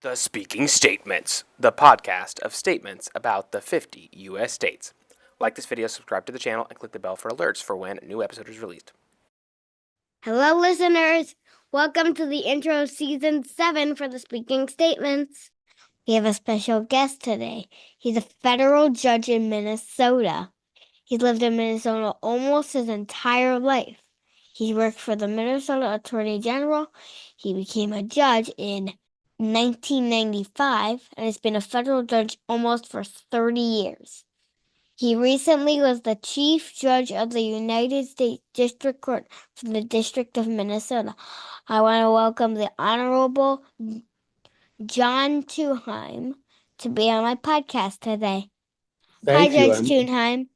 The Speaking Statements, the podcast of statements about the 50 U.S. states. Like this video, subscribe to the channel, and click the bell for alerts for when a new episode is released. Hello, listeners. Welcome to the intro of Season 7 for the Speaking Statements. We have a special guest today. He's a federal judge in Minnesota. He's lived in Minnesota almost his entire life. He worked for the Minnesota Attorney General. He became a judge in 1995 and has been a federal judge almost for 30 years. He recently was the Chief Judge of the United States District Court for the District of Minnesota. I want to welcome the Honorable John Tunheim to be on my podcast today. Thank Hi, you. Judge Tunheim.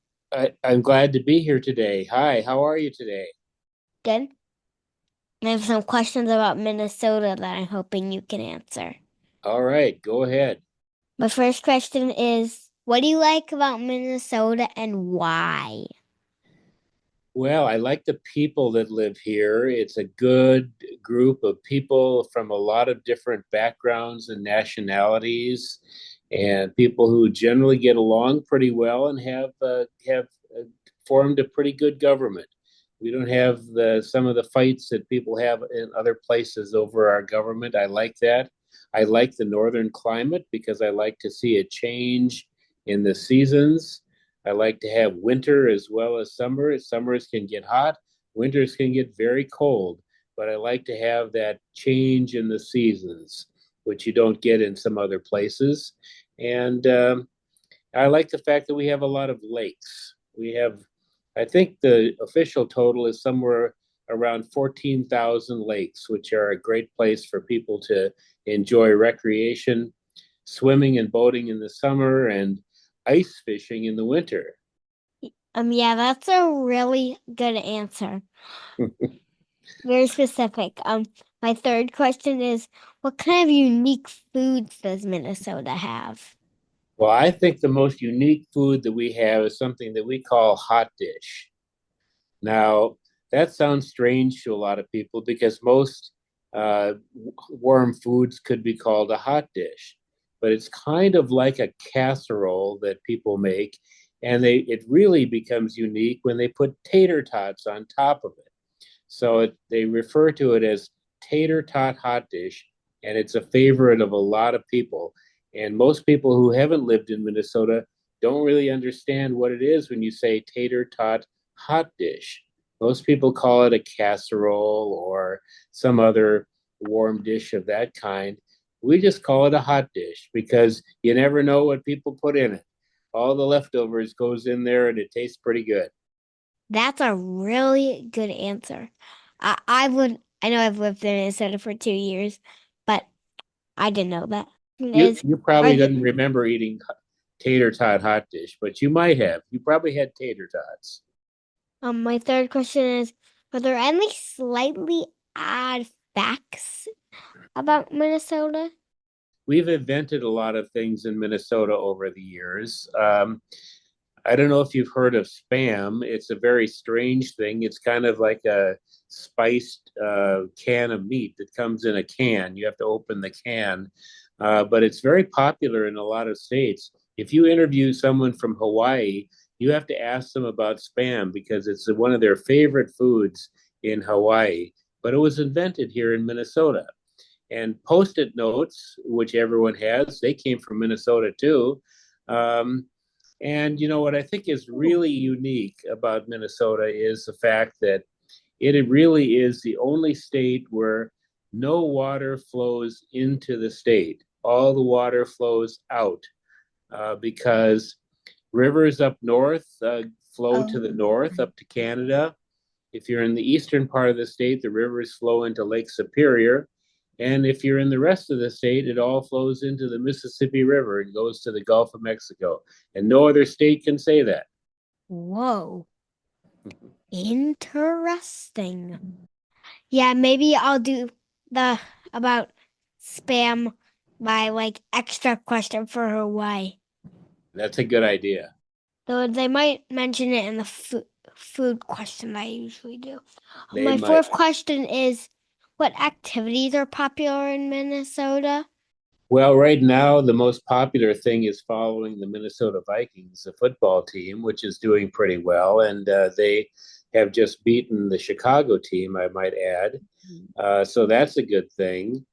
I'm glad to be here today. Hi, how are you today? Good. I have some questions about Minnesota that I'm hoping you can answer. All right, go ahead. My first question is, what do you like about Minnesota and why? Well, I like the people that live here. It's a good group of people from a lot of different backgrounds and nationalities, and people who generally get along pretty well and have formed a pretty good government. We don't have some of the fights that people have in other places over our government. I like that. I like the northern climate because I like to see a change in the seasons. I like to have winter as well as summer. Summers can get hot, winters can get very cold, but I like to have that change in the seasons, which you don't get in some other places. And I like the fact that we have a lot of lakes. I think the official total is somewhere around 14,000 lakes, which are a great place for people to enjoy recreation, swimming and boating in the summer, and ice fishing in the winter. Yeah, that's a really good answer. Very specific. My third question is, what kind of unique foods does Minnesota have? Well, I think the most unique food that we have is something that we call hot dish. Now, that sounds strange to a lot of people because most uh, warm foods could be called a hot dish, but it's kind of like a casserole that people make, and it really becomes unique when they put tater tots on top of it. So they refer to it as tater tot hot dish, and it's a favorite of a lot of people. And most people who haven't lived in Minnesota don't really understand what it is when you say tater tot hot dish. Most people call it a casserole or some other warm dish of that kind. We just call it a hot dish because you never know what people put in it. All the leftovers goes in there and it tastes pretty good. That's a really good answer. I know I've lived in Minnesota for 2 years, but I didn't know that. You probably didn't remember eating tater tot hot dish, but you might have. You probably had tater tots. My third question is, are there any slightly odd facts about Minnesota? We've invented a lot of things in Minnesota over the years. I don't know if you've heard of Spam. It's a very strange thing. It's kind of like a spiced can of meat that comes in a can. You have to open the can, but it's very popular in a lot of states. If you interview someone from Hawaii, you have to ask them about Spam because it's one of their favorite foods in Hawaii. But it was invented here in Minnesota. And Post-it notes, which everyone has, they came from Minnesota too. And you know what I think is really unique about Minnesota is the fact that it really is the only state where no water flows into the state. All the water flows out because rivers up north flow to the north up to Canada. If you're in the eastern part of the state, the rivers flow into Lake Superior. And if you're in the rest of the state, it all flows into the Mississippi River and goes to the Gulf of Mexico. And no other state can say that. Whoa. Interesting. Yeah, maybe I'll do the about Spam my extra question for Hawaii. That's a good idea. Though they might mention it in the food question I usually do. They My might. fourth question is, what activities are popular in Minnesota? Well, right now, the most popular thing is following the Minnesota Vikings, the football team, which is doing pretty well. And they have just beaten the Chicago team, I might add. So that's a good thing.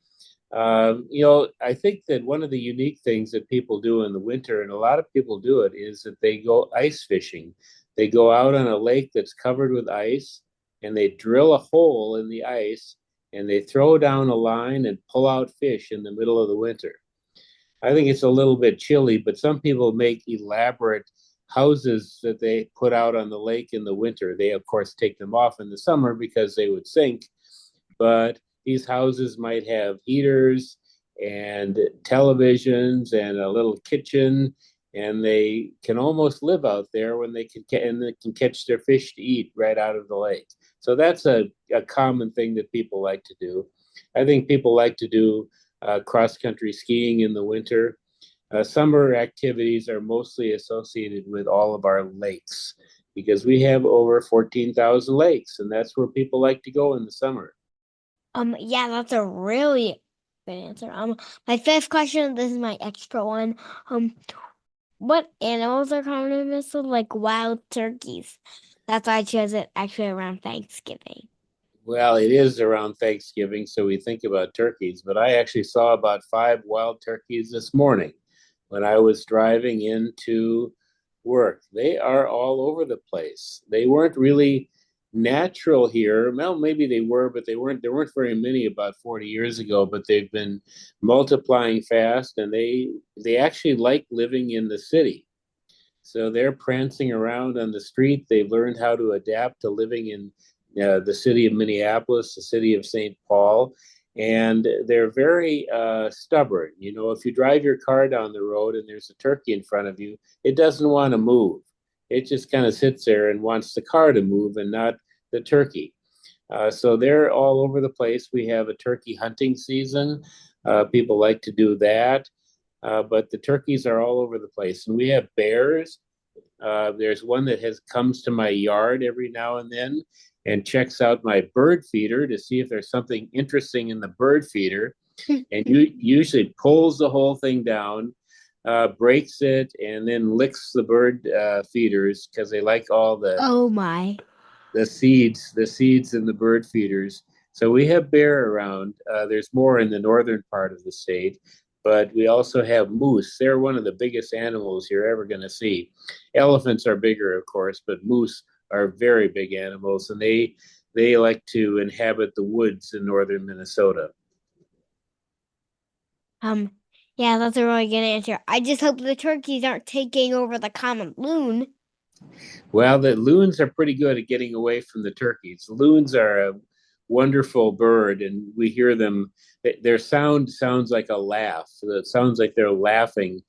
I think that one of the unique things that people do in the winter, and a lot of people do it, is that they go ice fishing. They go out on a lake that's covered with ice and they drill a hole in the ice and they throw down a line and pull out fish in the middle of the winter. I think it's a little bit chilly, but some people make elaborate houses that they put out on the lake in the winter. They, of course, take them off in the summer because they would sink, but these houses might have heaters and televisions and a little kitchen, and they can almost live out there when they can catch their fish to eat right out of the lake. So that's a common thing that people like to do. I think people like to do cross country skiing in the winter. Summer activities are mostly associated with all of our lakes because we have over 14,000 lakes, and that's where people like to go in the summer. Yeah, that's a really good answer. My fifth question, this is my extra one. What animals are common in Minnesota? Like wild turkeys. That's why I chose it actually around Thanksgiving. Well, it is around Thanksgiving, so we think about turkeys, but I actually saw about five wild turkeys this morning when I was driving into work. They are all over the place. They weren't really natural here. Well, maybe they were, but there weren't very many about 40 years ago, but they've been multiplying fast and they actually like living in the city. So they're prancing around on the street. They've learned how to adapt to living in the city of Minneapolis, the city of St. Paul, and they're very stubborn. You know, if you drive your car down the road and there's a turkey in front of you, it doesn't want to move. It just kind of sits there and wants the car to move and not the turkey. So they're all over the place. We have a turkey hunting season. People like to do that. But the turkeys are all over the place. And we have bears. There's one that has comes to my yard every now and then and checks out my bird feeder to see if there's something interesting in the bird feeder. And you usually pulls the whole thing down, breaks it, and then licks the bird feeders because they like all Oh my. the seeds in the bird feeders. So we have bear around. There's more in the northern part of the state, but we also have moose. They're one of the biggest animals you're ever going to see. Elephants are bigger, of course, but moose are very big animals, and they like to inhabit the woods in northern Minnesota. Um, yeah, that's a really good answer. I just hope the turkeys aren't taking over the common loon. Well, the loons are pretty good at getting away from the turkeys. Loons are a wonderful bird, and we hear them. Their sound sounds like a laugh. So it sounds like they're laughing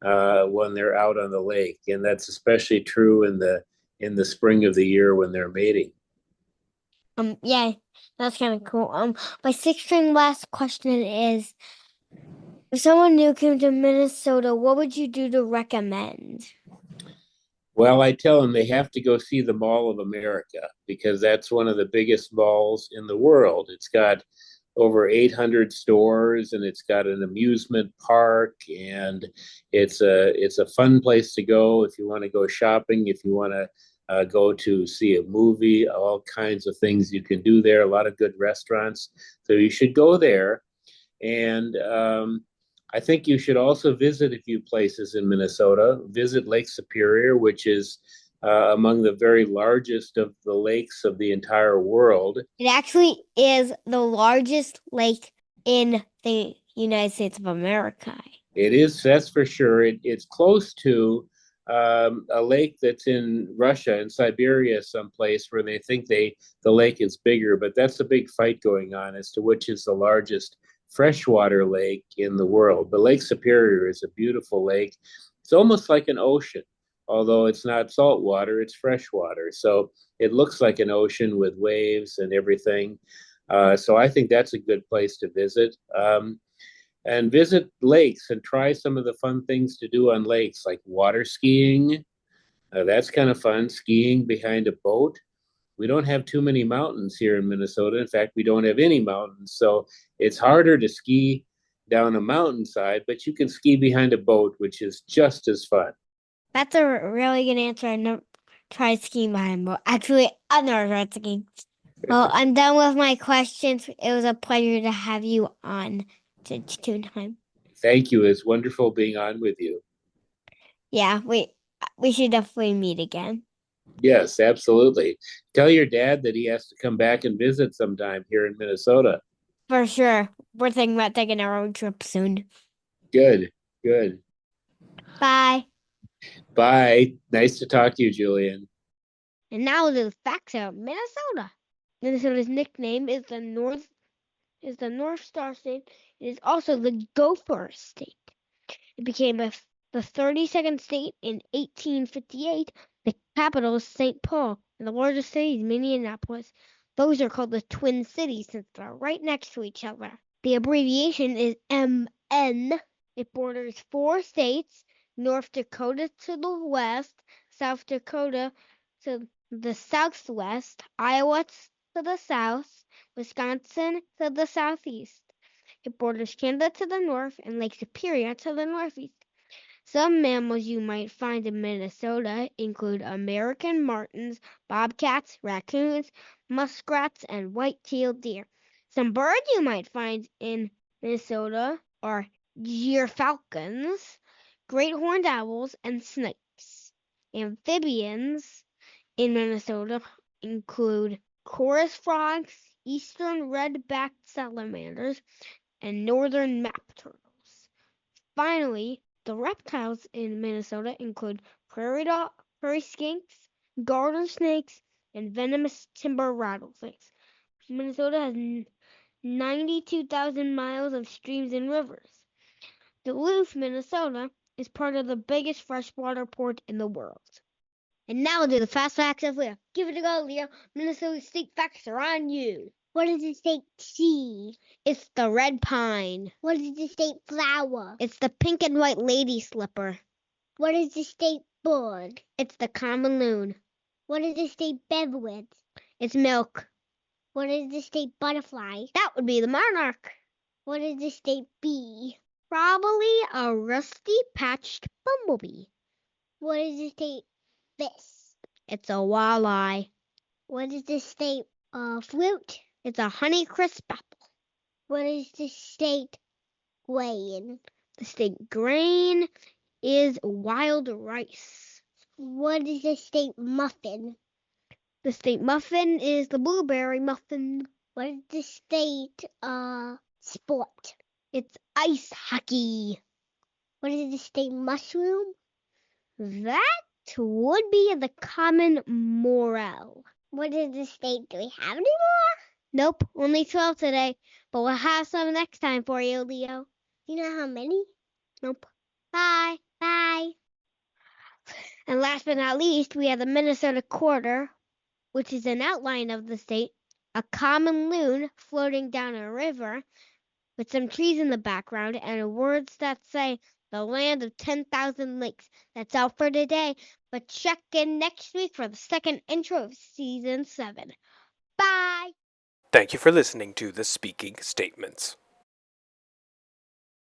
when they're out on the lake, and that's especially true in the spring of the year when they're mating. Yeah, that's kind of cool. My sixth and last question is, if someone new came to Minnesota, what would you do to recommend? Well, I tell them they have to go see the Mall of America because that's one of the biggest malls in the world. It's got over 800 stores and it's got an amusement park and it's a fun place to go if you want to go shopping, if you want to go to see a movie, all kinds of things you can do there, a lot of good restaurants. So you should go there. And I think you should also visit a few places in Minnesota. Visit Lake Superior, which is among the very largest of the lakes of the entire world. It actually is the largest lake in the United States of America. It is, that's for sure. It's close to a lake that's in Russia, in Siberia, someplace where they think the lake is bigger, but that's a big fight going on as to which is the largest freshwater lake in the world. But Lake Superior is a beautiful lake. It's almost like an ocean, although it's not salt water, it's freshwater. So it looks like an ocean with waves and everything. So I think that's a good place to visit. And visit lakes and try some of the fun things to do on lakes, like water skiing. That's kind of fun, skiing behind a boat. We don't have too many mountains here in Minnesota. In fact, we don't have any mountains. So it's harder to ski down a mountainside, but you can ski behind a boat, which is just as fun. That's a really good answer. I never tried skiing behind boat. Actually, I've never tried skiing. Well, I'm done with my questions. It was a pleasure to have you on to Tunheim. Thank you. It's wonderful being on with you. Yeah, we should definitely meet again. Yes, absolutely. Tell your dad that he has to come back and visit sometime here in Minnesota. For sure. We're thinking about taking our own trip soon. Good, good. Bye. Bye. Nice to talk to you, Julian. And now the facts of Minnesota. Minnesota's nickname is the North Star State. It is also the Gopher State. It became the 32nd state in 1858. The capital is St. Paul, and the largest city is Minneapolis. Those are called the Twin Cities since they're right next to each other. The abbreviation is MN. It borders 4 states: North Dakota to the west, South Dakota to the southwest, Iowa to the south, Wisconsin to the southeast. It borders Canada to the north and Lake Superior to the northeast. Some mammals you might find in Minnesota include American martens, bobcats, raccoons, muskrats, and white-tailed deer. Some birds you might find in Minnesota are gyrfalcons, great horned owls, and snakes. Amphibians in Minnesota include chorus frogs, eastern red-backed salamanders, and northern map turtles. Finally, the reptiles in Minnesota include prairie skinks, garter snakes, and venomous timber rattlesnakes. Minnesota has 92,000 miles of streams and rivers. Duluth, Minnesota, is part of the biggest freshwater port in the world. And now we'll do the fast facts of Leo. Give it a go, Leo. Minnesota state facts are on you. What is the state tree? It's the red pine. What is the state flower? It's the pink and white lady slipper. What is the state bird? It's the common loon. What is the state beverage? It's milk. What is the state butterfly? That would be the monarch. What is the state bee? Probably a rusty patched bumblebee. What is the state fish? It's a walleye. What is the state fruit? It's a Honeycrisp apple. What is the state grain? The state grain is wild rice. What is the state muffin? The state muffin is the blueberry muffin. What is the state sport? It's ice hockey. What is the state mushroom? That would be the common morel. What is the state? Do we have any more? Nope, only 12 today, but we'll have some next time for you, Leo. Do you know how many? Nope. Bye. Bye. And last but not least, we have the Minnesota Quarter, which is an outline of the state, a common loon floating down a river with some trees in the background and words that say the land of 10,000 lakes. That's all for today, but check in next week for the second intro of Season 7. Bye! Thank you for listening to the Speaking Statements.